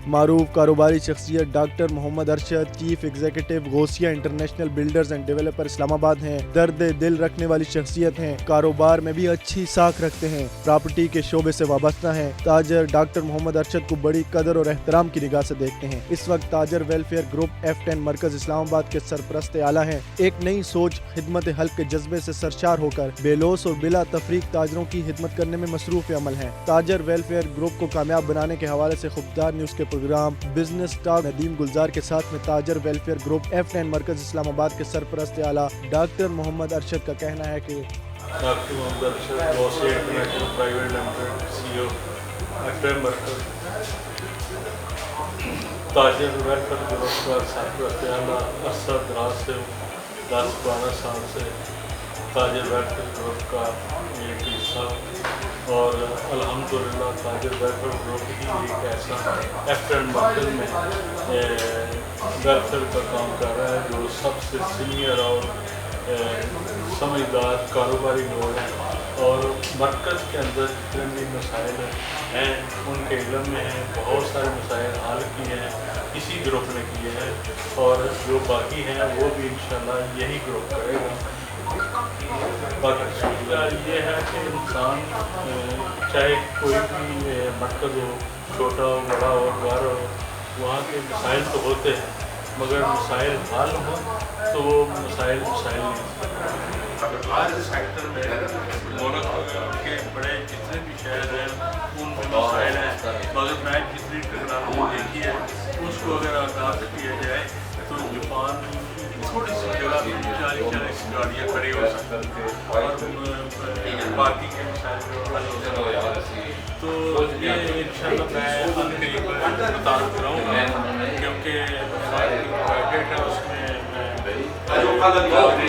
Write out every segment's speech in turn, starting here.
معروف کاروباری شخصیت doctor Muhammad Arshad chief executive Ghousia international builders and developer Islamabad ہیں۔ درد دل رکھنے والی شخصیت ہیں، کاروبار میں بھی اچھی ساکھ رکھتے ہیں، پراپرٹی کے شعبے سے وابستہ ہیں۔ تاجر ڈاکٹر محمد ارشد کو بڑی قدر اور احترام کی نگاہ سے دیکھتے ہیں۔ اس وقت تاجر ویلفیئر گروپ F10 مرکز اسلام آباد کے سرپرست اعلیٰ ہیں۔ ایک نئی سوچ، خدمت خلق کے جذبے سے سرشار ہو کر بے لوث اور بلا تفریق تاجروں کی خدمت کرنے میں مصروف عمل ہیں۔ تاجر ویلفیئر گروپ کو کامیاب بنانے کے حوالے سے خوددار نیوز کے پروگرام بزنس ٹاک ندیم گلزار کے ساتھ میں تاجر ویلفیئر گروپ F10 مرکز اسلام آباد کے سرپرست اعلیٰ ڈاکٹر محمد ارشد کا کہنا ہے کہ doctor Muhammad Arshad Ghousia international private limited CEO F10 مرکز تاجر ویلفیئر گروپ کا سرپرست اعلیٰ عرصہ دراز سے 10-12 سال سے تاجر ویلفیئر گروپ کا ایک حصہ اور الحمدللہ تاجر ویلفیئر گروپ ہی ایک ایسا F10 مرکز میں ویلفیئر کا کام کر رہا ہے جو سب سے سینئر اور سمجھدار کاروباری لوگ ہیں، اور مرکز کے اندر جتنے بھی مسائل ہیں ان کے علم میں ہیں۔ بہت سارے مسائل حل کیے ہیں اسی گروپ نے کیے ہیں، اور جو باقی ہیں وہ بھی انشاءاللہ یہی گروپ کرے گا۔ باقی یہ ہے کہ انسان چاہے کوئی بھی مرکز ہو، چھوٹا ہو بڑا ہو گھر ہو، وہاں کے مسائل تو ہوتے ہیں مگر مسائل حل ہوں تو وہ مسائل نہیں۔ ہر سیکٹر میں ملک کے بڑے جتنے بھی شہر ہیں ان میں مسائل ہیں، مگر میں جتنی ٹیکنالوجی دیکھی ہے اس کو اگر آغاز کیا جائے تو جاپان تھوڑی سی جگہ میں 40 گاڑیاں کھڑی ہو سکتی ہیں اور باقی کے مسائل جو حل ہو سکتے ہیں۔ تو یہ انشاءاللہ میں بتا رہا ہوں کیونکہ پروجیکٹ ہے اس میں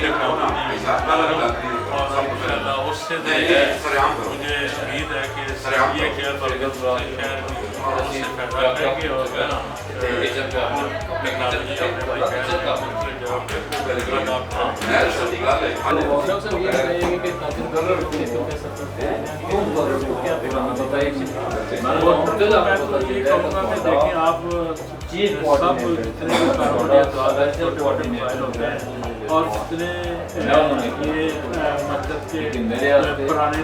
ٹیکنالوجی اور انشاءاللہ اس سے مجھے امید ہے کہ یہ خیر برکت شہر اس سے پیدا کرے گی اور ٹیکنالوجی اپنے بھائی دیکھیں آپ سب جتنے کاروباری مسائل ہوتے ہیں اور جتنے یہ مطلب کہ پرانے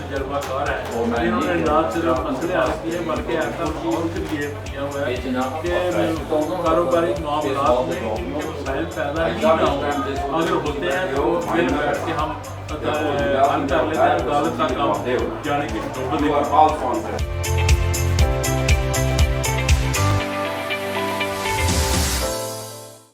تجربہ کار ہیں انہوں نے نہ صرف مسئلے حل کیے بلکہ ایسا ماحول کریٹ کیا ہوا ہے کہ کاروباری معاملات میں ان کے مسائل پیدا نہیں نہ ہوں، اگر ہوتے ہیں تو مل بیٹھ کے ہم حل کر لیتے ہیں، عدالت تک جانے کی نوبت نہیں۔